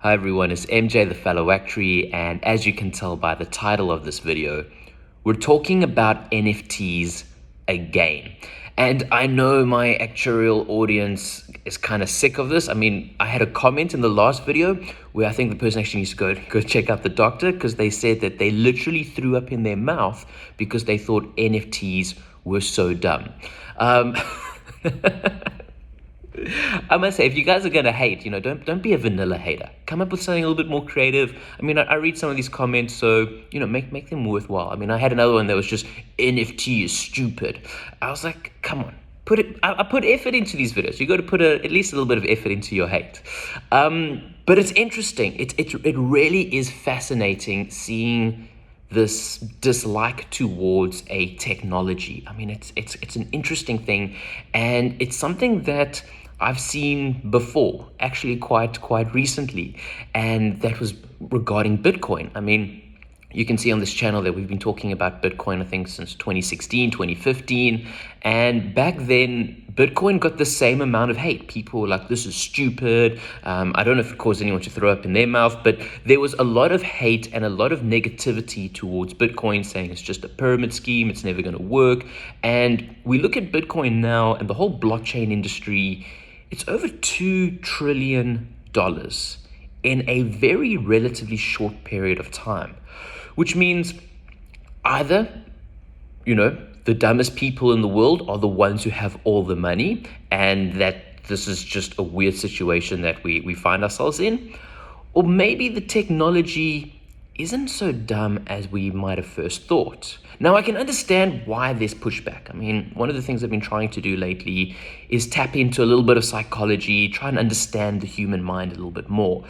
Hi everyone, it's MJ the Fellow Actuary, and as you can tell by the title of this video, we're talking about NFTs again. And I know my actuarial audience is kind of sick of this. I mean, I had a comment in the last video where I think the person actually needs to go check out the doctor because they said that they literally threw up in their mouth because they thought NFTs were so dumb. I must say, if you guys are gonna hate, don't be a vanilla hater. Come up with something a little bit more creative. I mean, I read some of these comments, so make them worthwhile. I mean, I had another one that was just NFT is stupid. I was like, come on, put it. I put effort into these videos. You got to put at least a little bit of effort into your hate. But it's interesting. It really is fascinating seeing this dislike towards a technology. I mean, it's an interesting thing, and it's something that I've seen before, actually quite recently, and that was regarding Bitcoin. I mean, you can see on this channel that we've been talking about Bitcoin, I think, since 2016, 2015. And back then, Bitcoin got the same amount of hate. People were like, this is stupid. I don't know if it caused anyone to throw up in their mouth, but there was a lot of hate and a lot of negativity towards Bitcoin, saying it's just a pyramid scheme, it's never going to work. And we look at Bitcoin now and the whole blockchain industry, it's over $2 trillion in a very relatively short period of time. Which means either, the dumbest people in the world are the ones who have all the money, and that this is just a weird situation that we find ourselves in, or maybe the technology isn't so dumb as we might have first thought. Now, I can understand why there's pushback. I mean, one of the things I've been trying to do lately is tap into a little bit of psychology, try and understand the human mind a little bit more.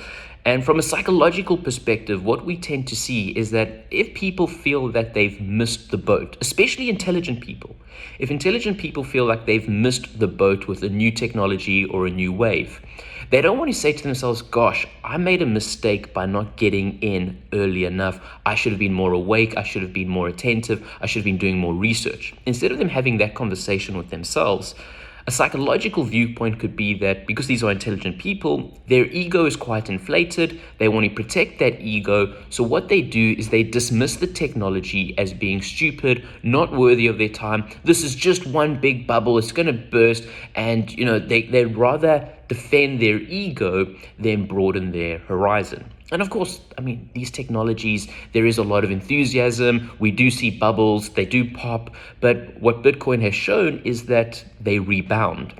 And from a psychological perspective, what we tend to see is that if people feel that they've missed the boat, especially intelligent people, if intelligent people feel like they've missed the boat with a new technology or a new wave, they don't want to say to themselves, gosh, I made a mistake by not getting in early enough. I should have been more awake. I should have been more attentive. I should have been doing more research. Instead of them having that conversation with themselves, a psychological viewpoint could be that because these are intelligent people, their ego is quite inflated. They want to protect that ego. So what they do is they dismiss the technology as being stupid, not worthy of their time. This is just one big bubble. It's going to burst. And, they'd rather defend their ego than broaden their horizon. And of course, I mean, these technologies, there is a lot of enthusiasm. We do see bubbles, they do pop. But what Bitcoin has shown is that they rebound.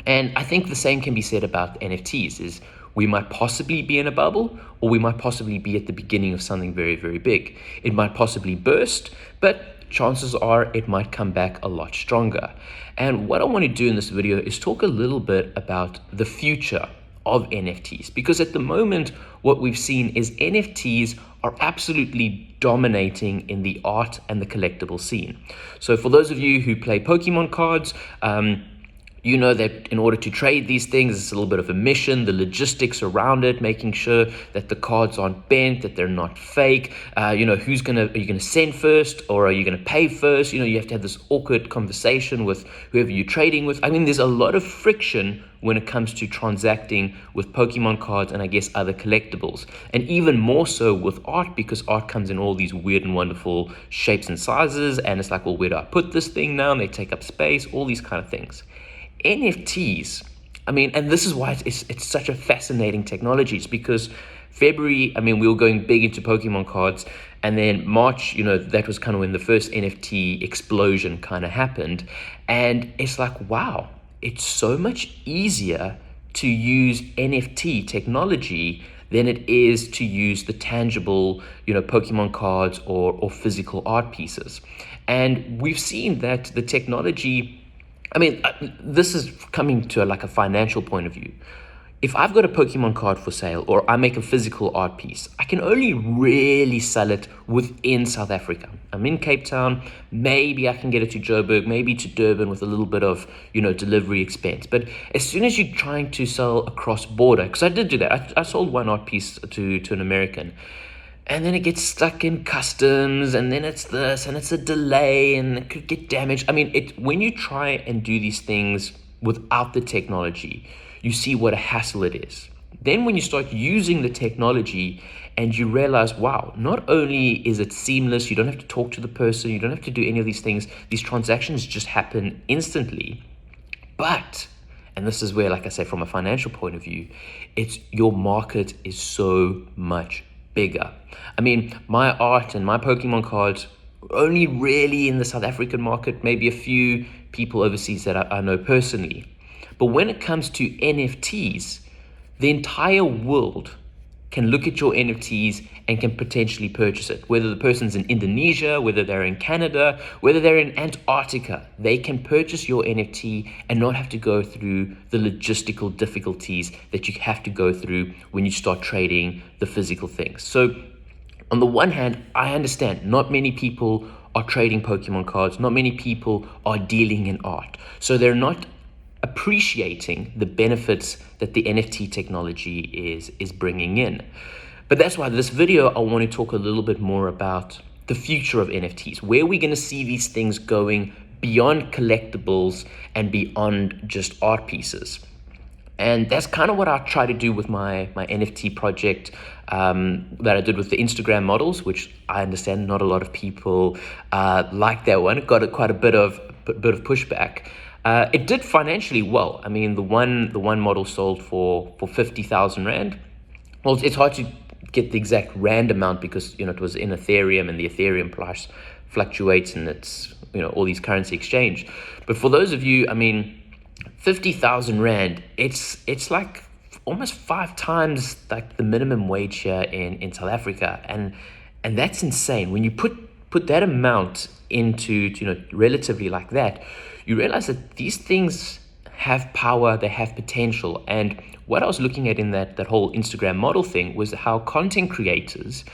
And I think the same can be said about NFTs, is we might possibly be in a bubble, or we might possibly be at the beginning of something very, very big. It might possibly burst, but chances are it might come back a lot stronger. And what I want to do in this video is talk a little bit about the future of NFTs, because at the moment what we've seen is NFTs are absolutely dominating in the art and the collectible scene. So for those of you who play Pokemon cards, you know that in order to trade these things, it's a little bit of a mission, the logistics around it, making sure that the cards aren't bent, that they're not fake. Are you gonna send first, or are you gonna pay first? You have to have this awkward conversation with whoever you're trading with. I mean, there's a lot of friction when it comes to transacting with Pokemon cards and I guess other collectibles. And even more so with art, because art comes in all these weird and wonderful shapes and sizes, and it's like, well, where do I put this thing now? And they take up space, all these kind of things. NFTs, I mean, and this is why it's such a fascinating technology. It's because February, I mean, we were going big into Pokemon cards, and then March, that was kind of when the first NFT explosion kind of happened. And it's like, wow, it's so much easier to use NFT technology than it is to use the tangible, Pokemon cards or physical art pieces. And we've seen that the technology, I mean, this is coming to a financial point of view. If I've got a Pokemon card for sale, or I make a physical art piece, I can only really sell it within South Africa. I'm in Cape Town. Maybe I can get it to Joburg, maybe to Durban with a little bit of, delivery expense. But as soon as you're trying to sell across border, because I did do that. I sold one art piece to an American. And then it gets stuck in customs, and then it's this, and it's a delay, and it could get damaged. I mean, when you try and do these things without the technology, you see what a hassle it is. Then when you start using the technology and you realize, wow, not only is it seamless, you don't have to talk to the person, you don't have to do any of these things, these transactions just happen instantly. But, and this is where, like I say, from a financial point of view, it's your market is so much bigger. I mean, my art and my Pokemon cards only really in the South African market, maybe a few people overseas that I know personally. But when it comes to NFTs, the entire world can look at your NFTs and can potentially purchase it. Whether the person's in Indonesia, whether they're in Canada, whether they're in Antarctica, they can purchase your NFT and not have to go through the logistical difficulties that you have to go through when you start trading the physical things. So on the one hand, I understand not many people are trading Pokemon cards, not many people are dealing in art. So they're not appreciating the benefits that the NFT technology is bringing in. But that's why this video, I want to talk a little bit more about the future of NFTs, where we're going to see these things going beyond collectibles and beyond just art pieces. And that's kind of what I try to do with my NFT project that I did with the Instagram models, which I understand not a lot of people like that one. It got quite a bit of pushback. It did financially well. I mean, the one model sold for 50,000 Rand. Well, it's hard to get the exact Rand amount because, it was in Ethereum and the Ethereum price fluctuates and it's, all these currency exchange. But for those of you, I mean, 50,000 Rand, it's like almost 5 times like the minimum wage here in South Africa. And that's insane. When you put that amount into, relatively like that, you realize that these things have power, they have potential. And what I was looking at in that whole Instagram model thing was how content creators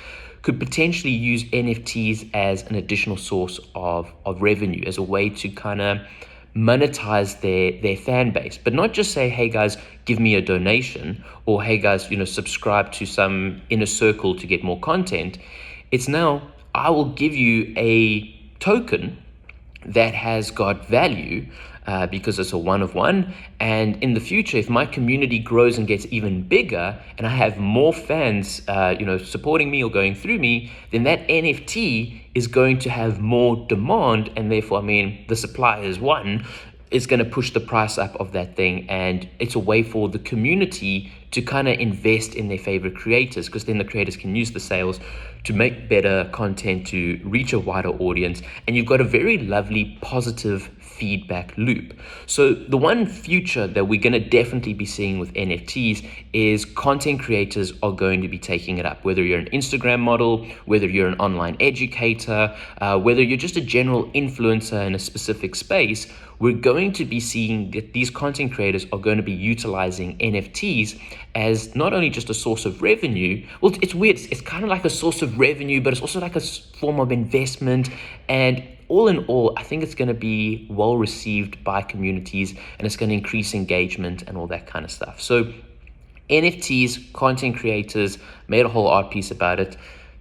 could potentially use NFTs as an additional source of revenue, as a way to kind of monetize their fan base, but not just say, hey guys, give me a donation, or hey guys, subscribe to some inner circle to get more content. It's now, I will give you a token that has got value because it's a one of one. And in the future, if my community grows and gets even bigger and I have more fans supporting me or going through me, then that NFT is going to have more demand, and therefore, I mean, the supply is one, is going to push the price up of that thing. And it's a way for the community to kind of invest in their favorite creators, because then the creators can use the sales to make better content, to reach a wider audience, and you've got a very lovely positive feedback loop. So the one future that we're going to definitely be seeing with NFTs is content creators are going to be taking it up, whether you're an Instagram model, whether you're an online educator, whether you're just a general influencer in a specific space. We're going to be seeing that these content creators are going to be utilizing NFTs as not only just a source of revenue. Well, it's weird. It's kind of like a source of revenue, but it's also like a form of investment. And all in all, I think it's going to be well received by communities, and it's going to increase engagement and all that kind of stuff. So NFTs, content creators, made a whole art piece about it.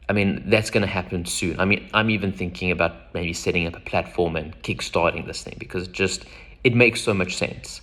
I mean, that's going to happen soon. I mean, I'm even thinking about maybe setting up a platform and kickstarting this thing, because it makes so much sense.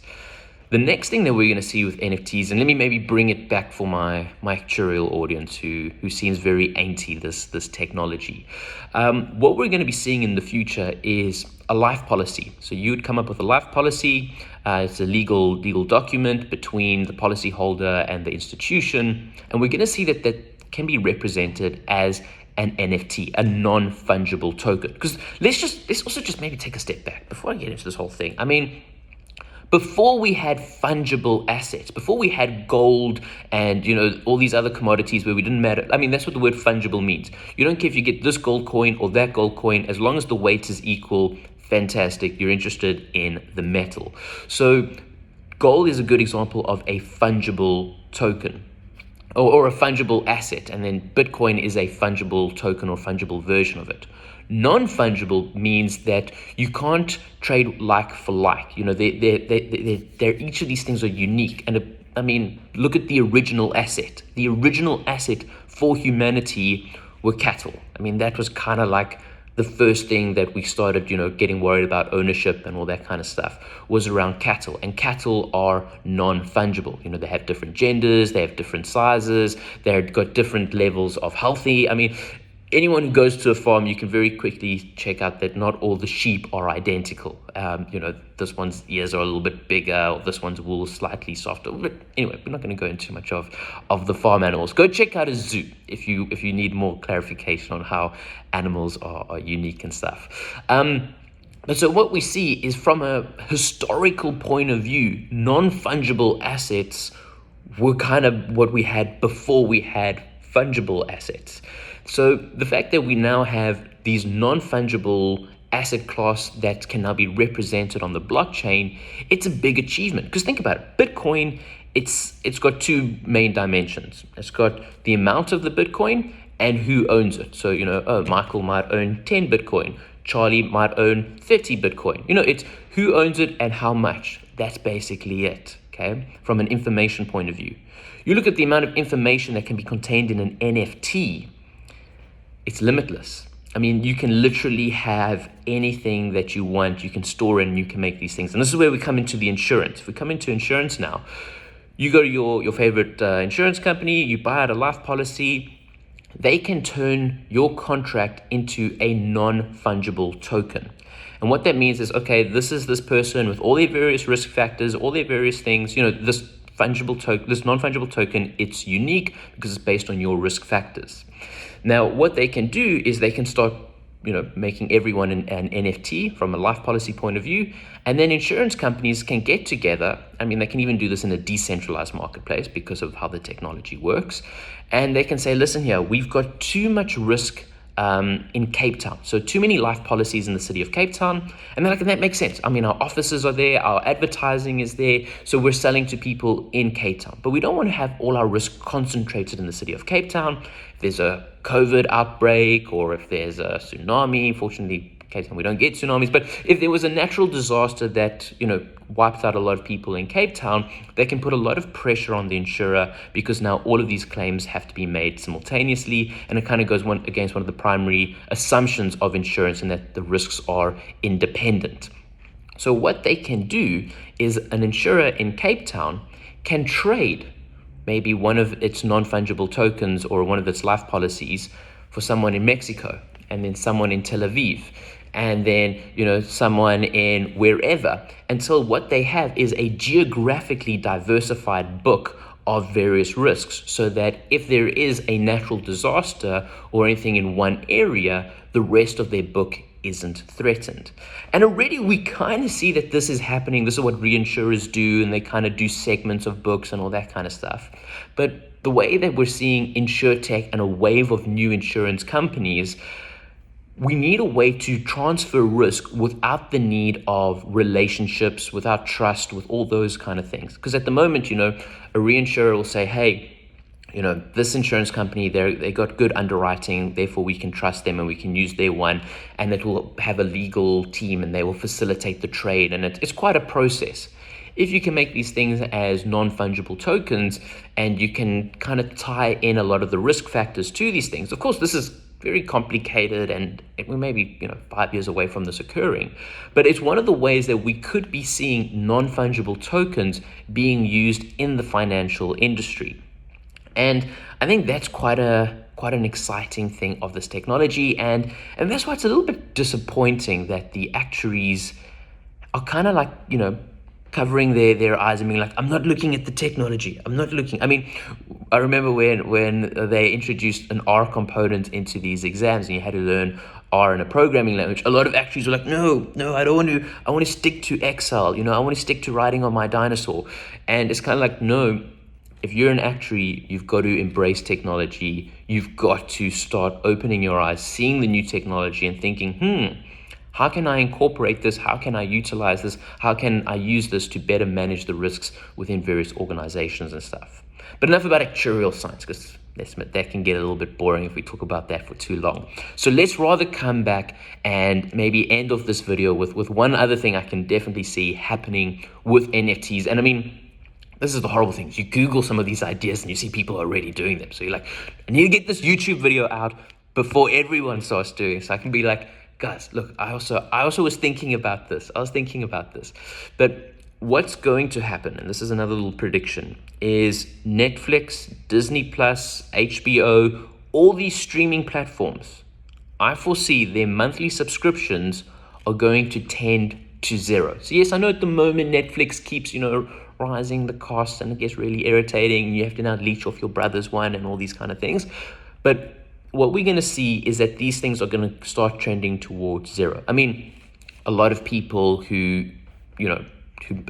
The next thing that we're going to see with NFTs, and let me maybe bring it back for my actuarial audience who seems very anti this technology. What we're going to be seeing in the future is a life policy. So you would come up with a life policy. It's a legal document between the policyholder and the institution, and we're going to see that can be represented as an NFT, a non-fungible token. Because let's also just maybe take a step back before I get into this whole thing. I mean, before we had fungible assets, before we had gold and all these other commodities where we didn't matter. I mean, that's what the word fungible means. You don't care if you get this gold coin or that gold coin, as long as the weight is equal. Fantastic. You're interested in the metal. So gold is a good example of a fungible token, or a fungible asset, and then Bitcoin is a fungible token or fungible version of it. Non-fungible means that you can't trade like for like. They're each of these things are unique. And I mean, look at the original asset. The original asset for humanity were cattle. I mean, that was kind of like the first thing that we started, getting worried about ownership and all that kind of stuff was around cattle. And cattle are non-fungible. They have different genders, they have different sizes, they've got different levels of healthy. I mean, anyone who goes to a farm, you can very quickly check out that not all the sheep are identical. This one's ears are a little bit bigger, or this one's wool is slightly softer. But anyway, we're not going to go into much of the farm animals. Go check out a zoo if you need more clarification on how animals are unique and stuff. But so what we see is, from a historical point of view, non-fungible assets were kind of what we had before we had fungible assets. So the fact that we now have these non-fungible asset class that can now be represented on the blockchain, it's a big achievement. Because think about it, Bitcoin, it's got two main dimensions. It's got the amount of the Bitcoin and who owns it. So, Michael might own 10 Bitcoin. Charlie might own 30 Bitcoin. It's who owns it and how much. That's basically it, okay? From an information point of view. You look at the amount of information that can be contained in an NFT, it's limitless. I mean, you can literally have anything that you want, you can store it, and you can make these things. And this is where we come into the insurance. If we come into insurance now, you go to your favorite insurance company, you buy out a life policy, they can turn your contract into a non-fungible token. And what that means is, okay, this is this person with all their various risk factors, all their various things, this non-fungible token, it's unique because it's based on your risk factors. Now, what they can do is they can start, making everyone an NFT from a life policy point of view, and then insurance companies can get together. I mean, they can even do this in a decentralized marketplace because of how the technology works, and they can say, listen here, we've got too much risk in Cape Town. So too many life policies in the city of Cape Town. And they're like, that makes sense. I mean, our offices are there, our advertising is there. So we're selling to people in Cape Town. But we don't want to have all our risk concentrated in the city of Cape Town. If there's a COVID outbreak or if there's a tsunami, fortunately, Cape Town, we don't get tsunamis, but if there was a natural disaster that, wiped out a lot of people in Cape Town, they can put a lot of pressure on the insurer because now all of these claims have to be made simultaneously, and it kind of goes against one of the primary assumptions of insurance, in that the risks are independent. So what they can do is an insurer in Cape Town can trade maybe one of its non-fungible tokens or one of its life policies for someone in Mexico, and then someone in Tel Aviv, and then, someone in wherever, until what they have is a geographically diversified book of various risks, so that if there is a natural disaster or anything in one area, the rest of their book isn't threatened. And already we kind of see that this is happening. This is what reinsurers do, and they kind of do segments of books and all that kind of stuff. But the way that we're seeing insurtech and a wave of new insurance companies, we need a way to transfer risk without the need of relationships, without trust, with all those kind of things. Because at the moment, a reinsurer will say, hey, this insurance company, they got good underwriting, therefore we can trust them and we can use their one, and it will have a legal team and they will facilitate the trade, and it's quite a process. If you can make these things as non-fungible tokens and you can kind of tie in a lot of the risk factors to these things, of course, this is very complicated and we may be 5 years away from this occurring, but it's one of the ways that we could be seeing non-fungible tokens being used in the financial industry. And I think that's quite an exciting thing of this technology, and that's why it's a little bit disappointing that the actuaries are kind of like, covering their eyes and being like, I'm not looking at the technology. I'm not looking. I mean, I remember when they introduced an R component into these exams and you had to learn R in a programming language, a lot of actuaries were like, no, I don't want to. I want to stick to Excel. I want to stick to writing on my dinosaur. And it's kind of like, no, if you're an actuary, you've got to embrace technology. You've got to start opening your eyes, seeing the new technology and thinking, how can I incorporate this? How can I utilize this? How can I use this to better manage the risks within various organizations and stuff? But enough about actuarial science, because let's admit that can get a little bit boring if we talk about that for too long. So let's rather come back and maybe end off this video with one other thing I can definitely see happening with NFTs. And I mean, this is the horrible thing. You Google some of these ideas and you see people already doing them. So you're like, I need to get this YouTube video out before everyone starts doing it. So I can be like, guys, look, I also was thinking about this. I was thinking about this. But what's going to happen, and this is another little prediction, is Netflix, Disney Plus, HBO, all these streaming platforms, I foresee their monthly subscriptions are going to tend to zero. So yes, I know at the moment Netflix keeps, rising the cost, and it gets really irritating. You have to now leech off your brother's one and all these kind of things. But what we're going to see is that these things are going to start trending towards zero. I mean, a lot of people who,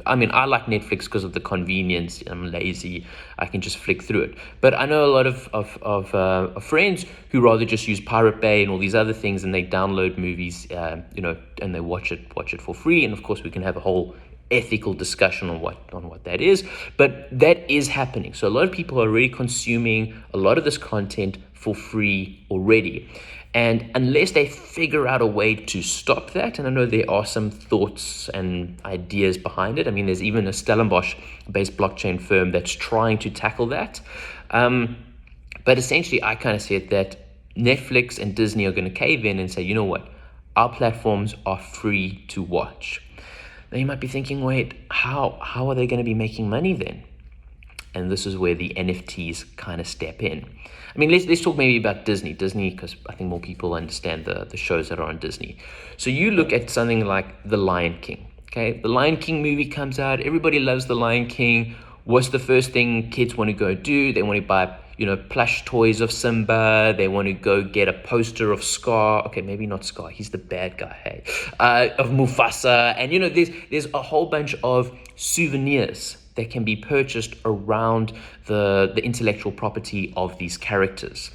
I like Netflix because of the convenience. I'm lazy. I can just flick through it. But I know a lot of friends who rather just use Pirate Bay and all these other things, and they download movies, and they watch it for free. And of course, we can have a whole ethical discussion on what that is. But that is happening. So a lot of people are already consuming a lot of this content for free already. And unless they figure out a way to stop that, and I know there are some thoughts and ideas behind it. I mean, there's even a Stellenbosch-based blockchain firm that's trying to tackle that. But essentially, I kind of see it that Netflix and Disney are going to cave in and say, you know what, our platforms are free to watch. Now you might be thinking, wait, how are they going to be making money then? And this is where the NFTs kind of step in. I mean, let's talk maybe about Disney, because I think more people understand the shows that are on Disney. So you look at something like The Lion King, okay? The Lion King movie comes out. Everybody loves The Lion King. What's the first thing kids want to go do? They want to buy, plush toys of Simba. They want to go get a poster of Scar. Okay, maybe not Scar. He's the bad guy, hey? Of Mufasa. And, there's a whole bunch of souvenirs that can be purchased around the intellectual property of these characters.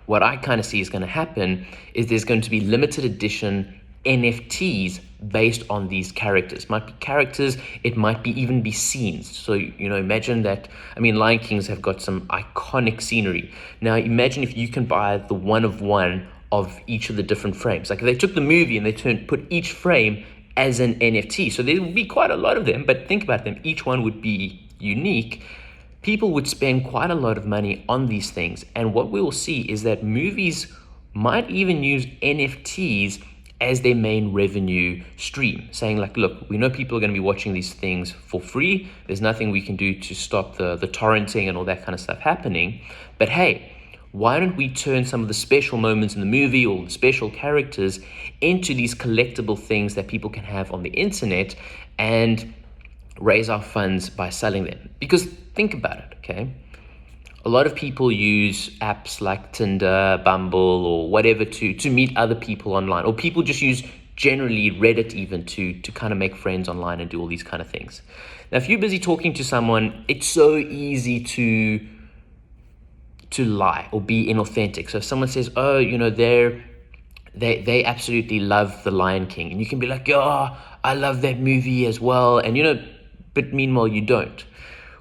What I kind of see is going to happen is there's going to be limited edition NFTs based on these characters. It might be characters, it might even be scenes. So, imagine that, Lion Kings have got some iconic scenery. Now, imagine if you can buy the one of one of each of the different frames. Like, they took the movie and they put each frame as an NFT. So there would be quite a lot of them, but think about them. Each one would be unique. People would spend quite a lot of money on these things. And what we will see is that movies might even use NFTs as their main revenue stream, saying like, look, we know people are going to be watching these things for free. There's nothing we can do to stop the torrenting and all that kind of stuff happening. But hey, why don't we turn some of the special moments in the movie or the special characters into these collectible things that people can have on the internet and raise our funds by selling them? Because think about it, okay? A lot of people use apps like Tinder, Bumble, or whatever to meet other people online. Or people just use generally Reddit even to kind of make friends online and do all these kind of things. Now, if you're busy talking to someone, it's so easy to lie or be inauthentic. So if someone says, oh, they absolutely love The Lion King, and you can be like, oh, I love that movie as well, and but meanwhile you don't.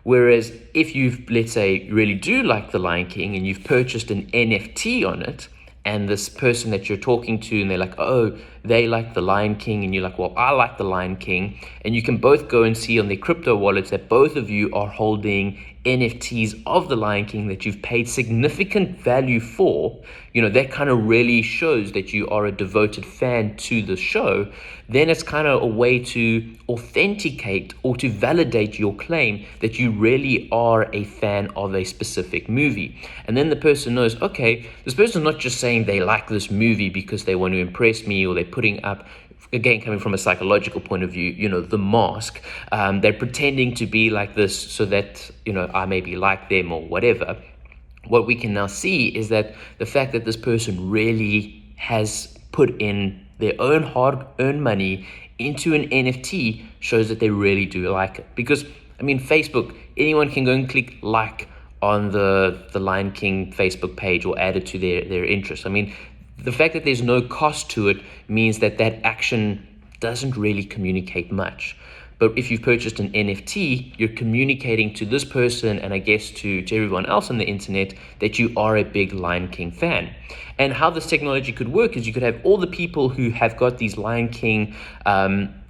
Whereas if you, let's say, really do like The Lion King and you've purchased an NFT on it, and this person that you're talking to, and they're like, oh, they like The Lion King, and you're like, well, I like The Lion King, and you can both go and see on their crypto wallets that both of you are holding NFTs of The Lion King that you've paid significant value for, that kind of really shows that you are a devoted fan to the show. Then it's kind of a way to authenticate or to validate your claim that you really are a fan of a specific movie. And then the person knows, okay, this person's not just saying they like this movie because they want to impress me, or they're putting up, again, coming from a psychological point of view, the mask. They're pretending to be like this so that, I maybe like them or whatever. What we can now see is that the fact that this person really has put in their own hard-earned money into an NFT shows that they really do like it. Because, Facebook, anyone can go and click like on the Lion King Facebook page or add it to their interest. The fact that there's no cost to it means that action doesn't really communicate much. But if you've purchased an NFT, you're communicating to this person, and I guess to everyone else on the internet, that you are a big Lion King fan. And how this technology could work is you could have all the people who have got these Lion King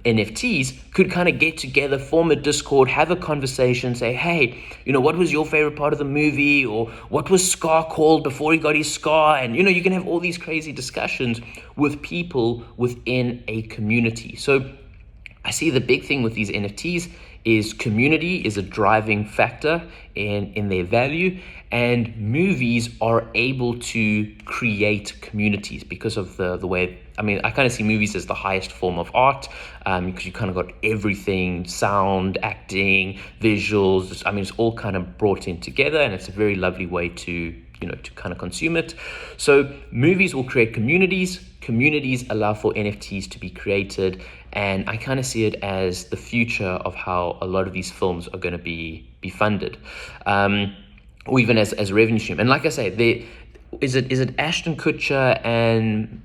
NFTs could kind of get together, form a Discord, have a conversation, say, hey, what was your favorite part of the movie? Or what was Scar called before he got his scar? And, you can have all these crazy discussions with people within a community. So I see the big thing with these NFTs is community is a driving factor in their value, and movies are able to create communities because of the way. I mean, I kind of see movies as the highest form of art, because you kind of got everything: sound, acting, visuals. I mean, it's all kind of brought in together, and it's a very lovely way to kind of consume it. So movies will create communities. Communities allow for NFTs to be created, and I kind of see it as the future of how a lot of these films are going to be funded, or even as a revenue stream. And like I say, is it Ashton Kutcher and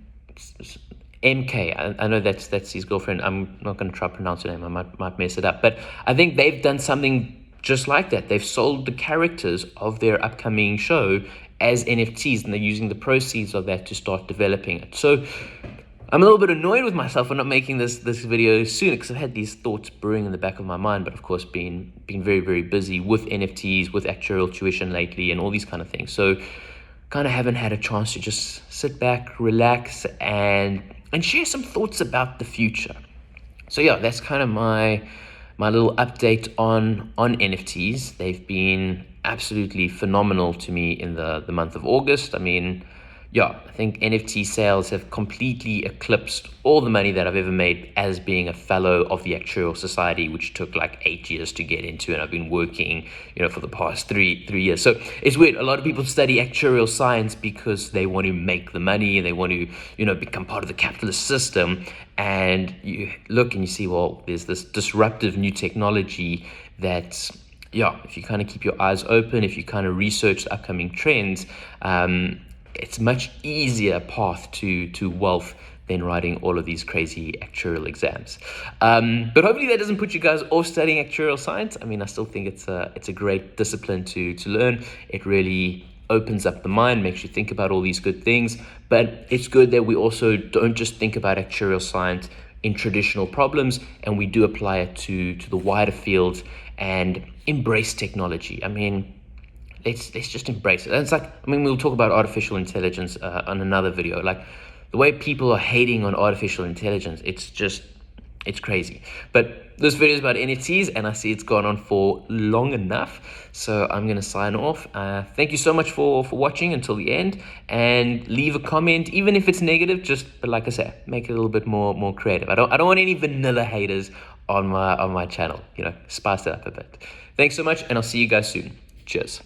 MK? I know that's his girlfriend. I'm not going to try to pronounce her name. I might mess it up, but I think they've done something just like that. They've sold the characters of their upcoming show as NFTs, and they're using the proceeds of that to start developing it. So I'm a little bit annoyed with myself for not making this video sooner, because I've had these thoughts brewing in the back of my mind, but of course been very, very busy with NFTs, with actuarial tuition lately, and all these kind of things. So kind of haven't had a chance to just sit back, relax, and share some thoughts about the future. So yeah, that's kind of my little update on NFTs. They've been absolutely phenomenal to me in the month of August. I mean, yeah, I think NFT sales have completely eclipsed all the money that I've ever made as being a fellow of the Actuarial Society, which took like 8 years to get into, and I've been working, for the past three years. So it's weird. A lot of people study actuarial science because they want to make the money and they want to, become part of the capitalist system. And you look and you see, well, there's this disruptive new technology that, yeah, if you kind of keep your eyes open, if you kind of research the upcoming trends, it's a much easier path to wealth than writing all of these crazy actuarial exams. But hopefully that doesn't put you guys off studying actuarial science. I mean, I still think it's a great discipline to learn. It really opens up the mind, makes you think about all these good things. But it's good that we also don't just think about actuarial science in traditional problems, and we do apply it to the wider fields and embrace technology. I mean, let's just embrace it. And it's like, I mean, we'll talk about artificial intelligence on another video. Like, the way people are hating on artificial intelligence, it's crazy. But this video is about NFTs, and I see it's gone on for long enough, so I'm going to sign off. Thank you so much for watching until the end, and leave a comment, even if it's negative. But like I said, make it a little bit more creative. I don't want any vanilla haters on my channel. Spice it up a bit. Thanks so much, and I'll see you guys soon. Cheers.